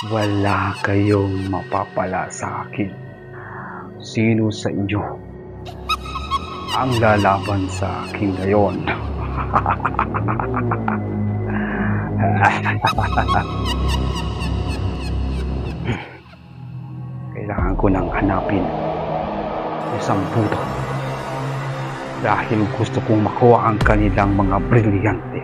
Wala kayong mapapala sa akin. Sino sa inyo ang lalaban sa akin ngayon? Kailangan ko nang hanapin isang buto dahil gusto kong makuha ang kanilang mga brilyante.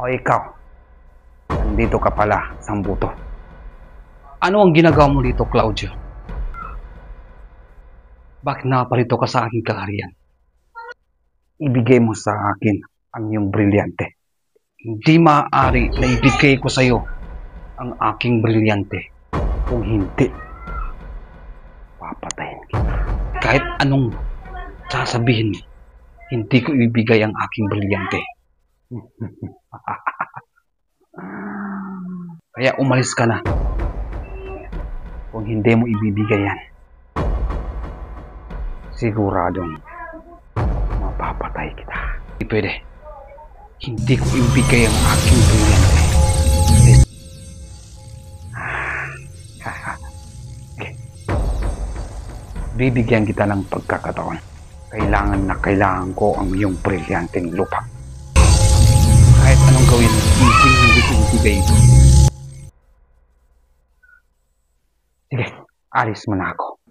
O ikaw, nandito ka pala, Sambuto. Ano ang ginagawa mo dito, Claudio? Bakit naparito ka sa aking kaharian? Ibigay mo sa akin ang iyong brilyante. Hindi maaari na ibigay ko sa iyo ang aking brilyante. Kung hindi, papatayin kita. Kahit anong sasabihin mo, hindi ko ibigay ang aking brilyante. Kaya umalis ka na. Kung hindi mo ibibigay yan, siguradong mapapatay kita. Hindi pwede. Hindi ko ibigay ang aking brilyante. Okay. Bibigyan kita ng pagkakataon. Kailangan ko ang iyong brilyanteng lupa. Kahit anong gawin, hindi ko ibigay ito. Sige, alis mo na ako.